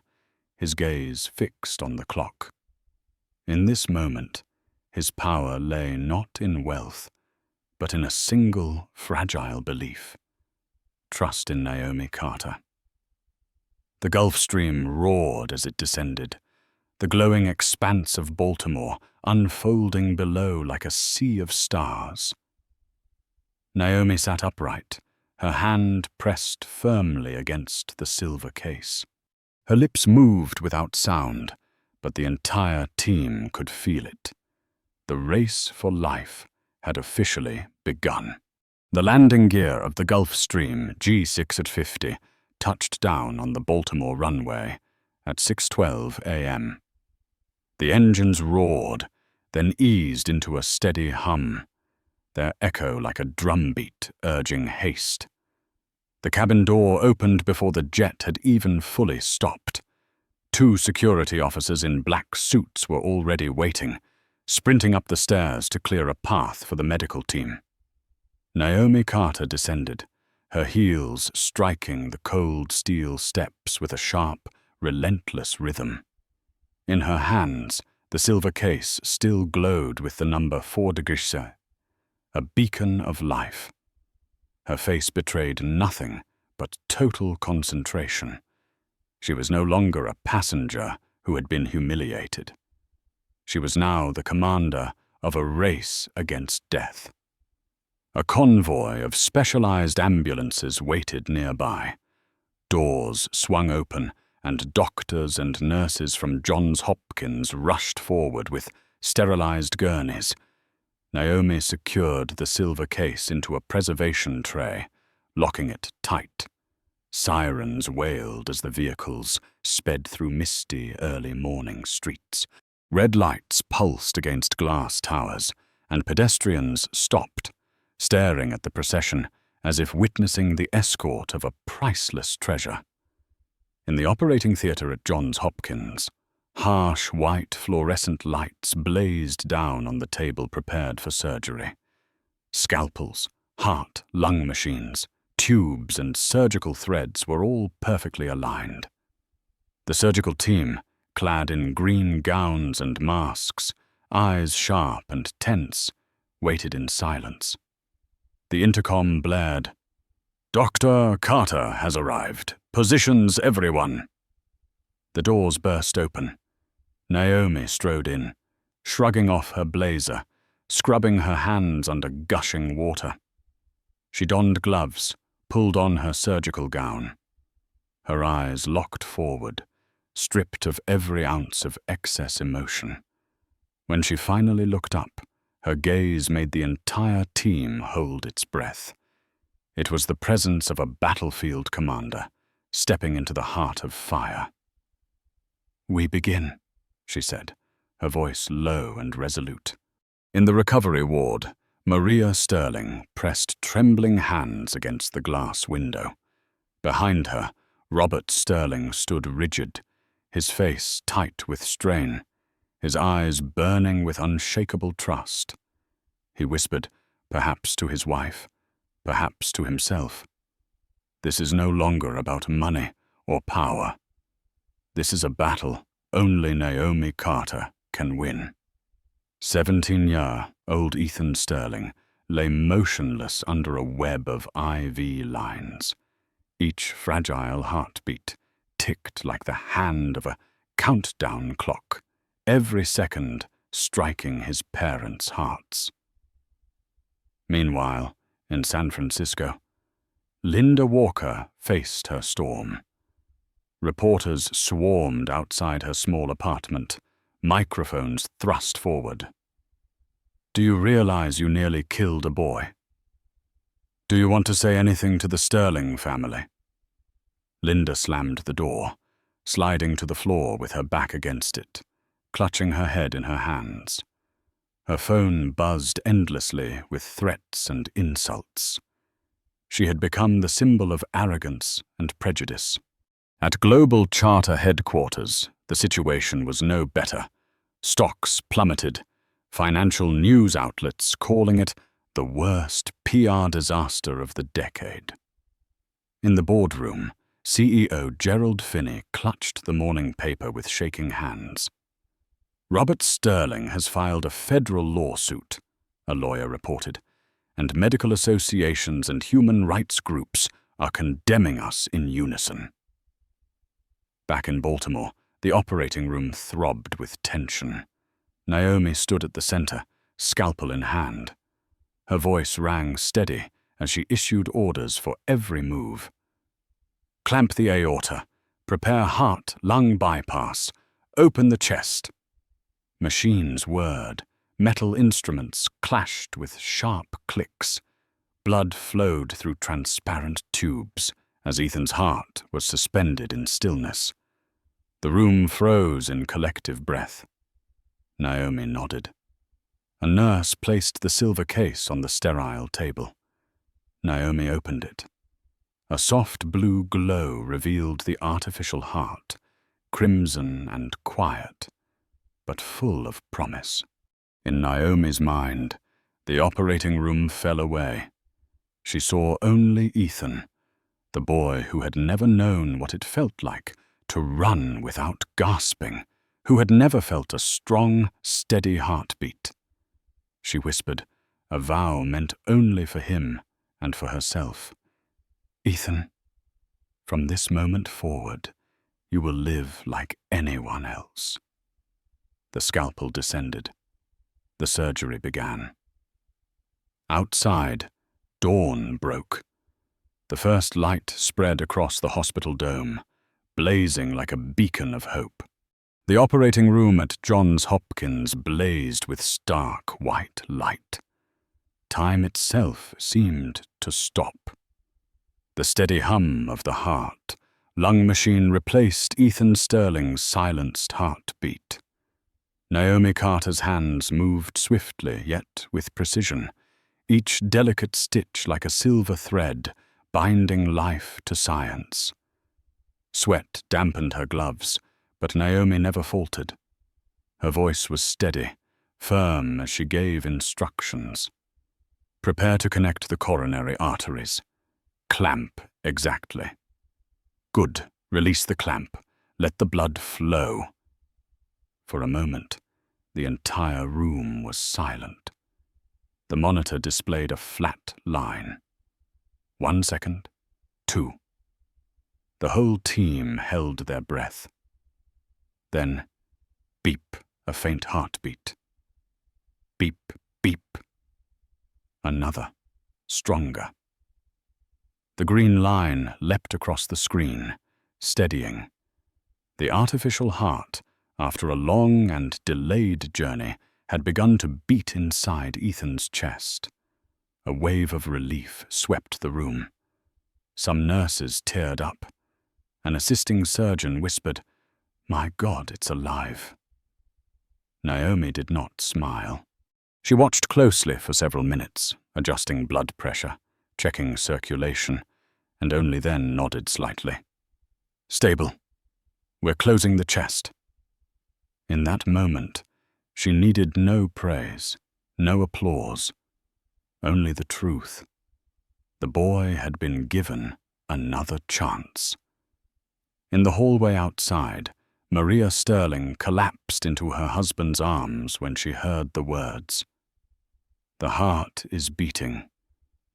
his gaze fixed on the clock. In this moment, his power lay not in wealth, but in a single fragile belief: trust in Naomi Carter. The Gulf Stream roared as it descended, the glowing expanse of Baltimore unfolding below like a sea of stars. Naomi sat upright, her hand pressed firmly against the silver case. Her lips moved without sound, but the entire team could feel it. The race for life had officially begun. The landing gear of the Gulfstream G6 at 50 touched down on the Baltimore runway at 6:12 a.m. The engines roared, then eased into a steady hum, their echo like a drumbeat urging haste. The cabin door opened before the jet had even fully stopped. 2 security officers in black suits were already waiting, sprinting up the stairs to clear a path for the medical team. Naomi Carter descended, her heels striking the cold steel steps with a sharp, relentless rhythm. In her hands, the silver case still glowed with the number 4 degrees, a beacon of life. Her face betrayed nothing but total concentration. She was no longer a passenger who had been humiliated. She was now the commander of a race against death. A convoy of specialized ambulances waited nearby. Doors swung open, and doctors and nurses from Johns Hopkins rushed forward with sterilized gurneys. Naomi secured the silver case into a preservation tray, locking it tight. Sirens wailed as the vehicles sped through misty, early morning streets. Red lights pulsed against glass towers, and pedestrians stopped, staring at the procession as if witnessing the escort of a priceless treasure. In the operating theater at Johns Hopkins, harsh white fluorescent lights blazed down on the table prepared for surgery. Scalpels, heart, lung machines, tubes, and surgical threads were all perfectly aligned. The surgical team, clad in green gowns and masks, eyes sharp and tense, waited in silence. The intercom blared, "Dr. Carter has arrived. Positions, everyone." The doors burst open. Naomi strode in, shrugging off her blazer, scrubbing her hands under gushing water. She donned gloves, pulled on her surgical gown. Her eyes locked forward, stripped of every ounce of excess emotion. When she finally looked up, her gaze made the entire team hold its breath. It was the presence of a battlefield commander, stepping into the heart of fire. "We begin," she said, her voice low and resolute. In the recovery ward, Maria Sterling pressed trembling hands against the glass window. Behind her, Robert Sterling stood rigid, his face tight with strain, his eyes burning with unshakable trust. He whispered, perhaps to his wife, perhaps to himself, "This is no longer about money or power. This is a battle only Naomi Carter can win." 17-year-old Ethan Sterling lay motionless under a web of IV lines. Each fragile heartbeat ticked like the hand of a countdown clock, every second striking his parents' hearts. Meanwhile, in San Francisco, Linda Walker faced her storm. Reporters swarmed outside her small apartment, microphones thrust forward. "Do you realize you nearly killed a boy? Do you want to say anything to the Sterling family?" Linda slammed the door, sliding to the floor with her back against it, clutching her head in her hands. Her phone buzzed endlessly with threats and insults. She had become the symbol of arrogance and prejudice. At Global Charter headquarters, the situation was no better. Stocks plummeted, financial news outlets calling it the worst PR disaster of the decade. In the boardroom, CEO Gerald Finney clutched the morning paper with shaking hands. "Robert Sterling has filed a federal lawsuit," a lawyer reported, "and medical associations and human rights groups are condemning us in unison." Back in Baltimore, the operating room throbbed with tension. Naomi stood at the center, scalpel in hand. Her voice rang steady as she issued orders for every move. "Clamp the aorta. Prepare heart-lung bypass. Open the chest." Machines whirred. Metal instruments clashed with sharp clicks. Blood flowed through transparent tubes as Ethan's heart was suspended in stillness. The room froze in collective breath. Naomi nodded. A nurse placed the silver case on the sterile table. Naomi opened it. A soft blue glow revealed the artificial heart, crimson and quiet, but full of promise. In Naomi's mind, the operating room fell away. She saw only Ethan, the boy who had never known what it felt like to run without gasping, who had never felt a strong, steady heartbeat. She whispered, a vow meant only for him and for herself. "Ethan, from this moment forward, you will live like anyone else." The scalpel descended. The surgery began. Outside, dawn broke. The first light spread across the hospital dome, blazing like a beacon of hope. The operating room at Johns Hopkins blazed with stark white light. Time itself seemed to stop. The steady hum of the heart-lung machine replaced Ethan Sterling's silenced heartbeat. Naomi Carter's hands moved swiftly, yet with precision, each delicate stitch like a silver thread, binding life to science. Sweat dampened her gloves, but Naomi never faltered. Her voice was steady, firm as she gave instructions. "Prepare to connect the coronary arteries. Clamp exactly. Good. Release the clamp. Let the blood flow." For a moment, the entire room was silent. The monitor displayed a flat line. 1 second, 2. The whole team held their breath. Then, beep, a faint heartbeat. Beep, beep. Another, stronger. The green line leapt across the screen, steadying. The artificial heart, after a long and delayed journey, had begun to beat inside Ethan's chest. A wave of relief swept the room. Some nurses teared up. An assisting surgeon whispered, "My God, it's alive." Naomi did not smile. She watched closely for several minutes, adjusting blood pressure, checking circulation, and only then nodded slightly. "Stable. We're closing the chest." In that moment, she needed no praise, no applause, only the truth. The boy had been given another chance. In the hallway outside, Maria Sterling collapsed into her husband's arms when she heard the words. "The heart is beating.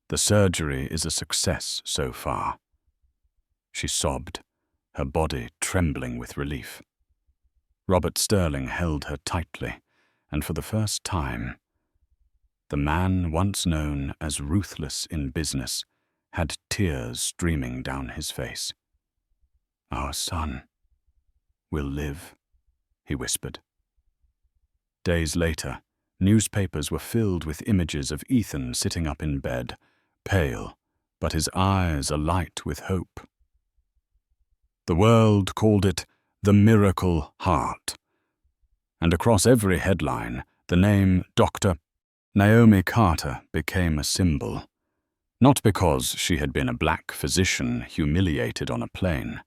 The surgery is a success so far." She sobbed, her body trembling with relief. Robert Sterling held her tightly, and for the first time, the man once known as ruthless in business had tears streaming down his face. "Our son will live," he whispered. Days later, newspapers were filled with images of Ethan sitting up in bed, pale, but his eyes alight with hope. The world called it the miracle heart, and across every headline, the name Dr. Naomi Carter became a symbol, not because she had been a black physician humiliated on a plane,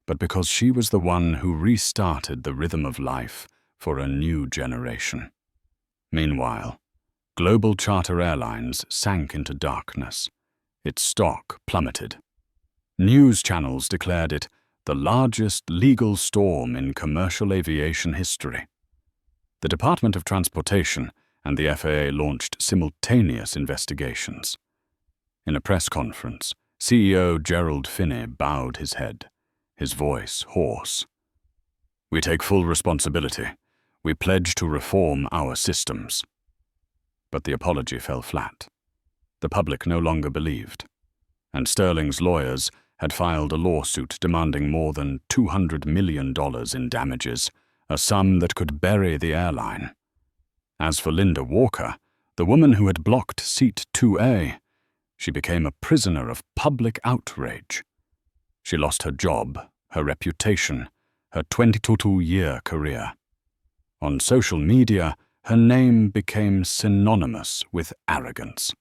but because she was the one who restarted the rhythm of life for a new generation. Meanwhile, global charter airlines sank into darkness. Its stock plummeted. News channels declared it the largest legal storm in commercial aviation history. The Department of Transportation and the FAA launched simultaneous investigations. In a press conference, CEO Gerald Finney bowed his head, his voice hoarse. "We take full responsibility. We pledge to reform our systems." But the apology fell flat. The public no longer believed, and Sterling's lawyers had filed a lawsuit demanding more than $200 million in damages, a sum that could bury the airline. As for Linda Walker, the woman who had blocked Seat 2A, she became a prisoner of public outrage. She lost her job, her reputation, her 22-year career. On social media, her name became synonymous with arrogance.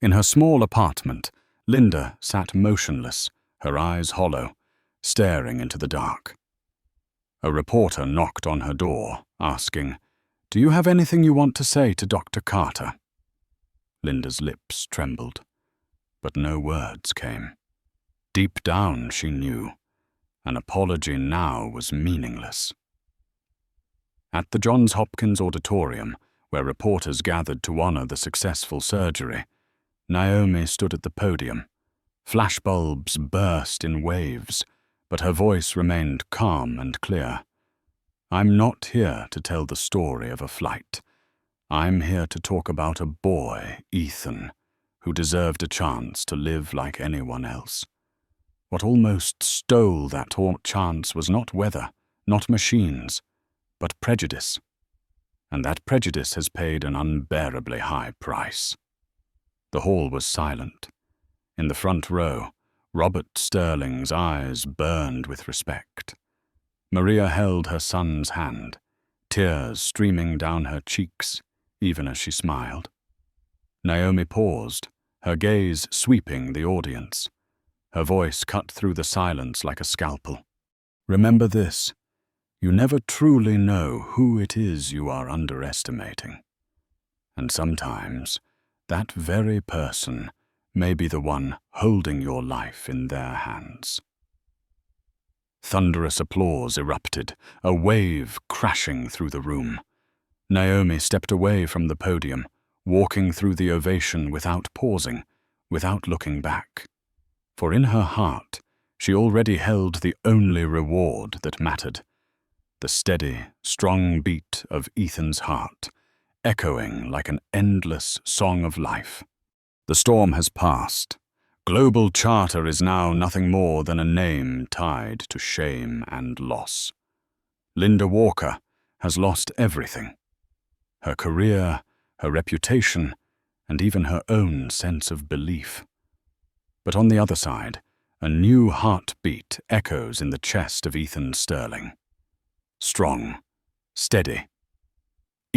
In her small apartment, Linda sat motionless, her eyes hollow, staring into the dark. A reporter knocked on her door, asking, "Do you have anything you want to say to Dr. Carter?" Linda's lips trembled, but no words came. Deep down, she knew, an apology now was meaningless. At the Johns Hopkins Auditorium, where reporters gathered to honor the successful surgery, Naomi stood at the podium. Flashbulbs burst in waves, but her voice remained calm and clear. "I'm not here to tell the story of a flight. I'm here to talk about a boy, Ethan, who deserved a chance to live like anyone else. What almost stole that chance was not weather, not machines, but prejudice. And that prejudice has paid an unbearably high price." The hall was silent. In the front row, Robert Sterling's eyes burned with respect. Maria held her son's hand, tears streaming down her cheeks, even as she smiled. Naomi paused, her gaze sweeping the audience. Her voice cut through the silence like a scalpel. "Remember this. You never truly know who it is you are underestimating. And sometimes, that very person may be the one holding your life in their hands." Thunderous applause erupted, a wave crashing through the room. Naomi stepped away from the podium, walking through the ovation without pausing, without looking back. For in her heart, she already held the only reward that mattered: the steady, strong beat of Ethan's heart, echoing like an endless song of life. The storm has passed. Global Charter is now nothing more than a name tied to shame and loss. Linda Walker has lost everything: her career, her reputation, and even her own sense of belief. But on the other side, a new heartbeat echoes in the chest of Ethan Sterling. Strong, steady.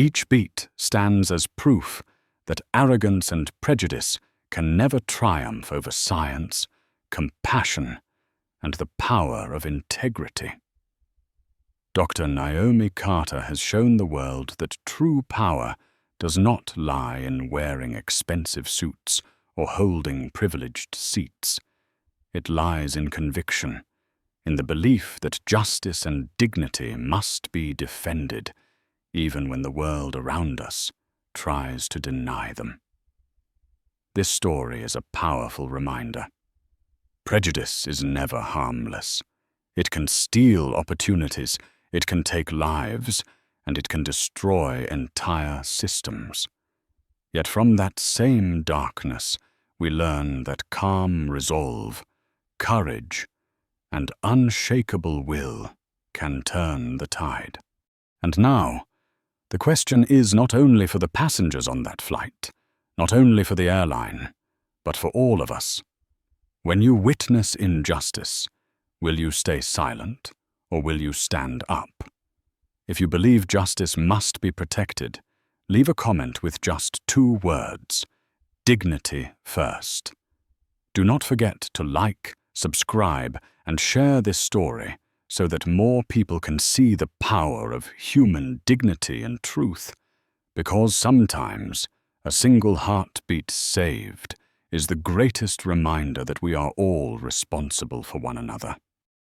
Each beat stands as proof that arrogance and prejudice can never triumph over science, compassion, and the power of integrity. Dr. Naomi Carter has shown the world that true power does not lie in wearing expensive suits or holding privileged seats. It lies in conviction, in the belief that justice and dignity must be defended, even when the world around us tries to deny them. This story is a powerful reminder. Prejudice is never harmless. It can steal opportunities, it can take lives, and it can destroy entire systems. Yet from that same darkness, we learn that calm resolve, courage, and unshakable will can turn the tide. And now, the question is not only for the passengers on that flight, not only for the airline, but for all of us. When you witness injustice, will you stay silent or will you stand up? If you believe justice must be protected, leave a comment with just 2 words: dignity first. Do not forget to like, subscribe, and share this story so that more people can see the power of human dignity and truth, because sometimes a single heartbeat saved is the greatest reminder that we are all responsible for one another.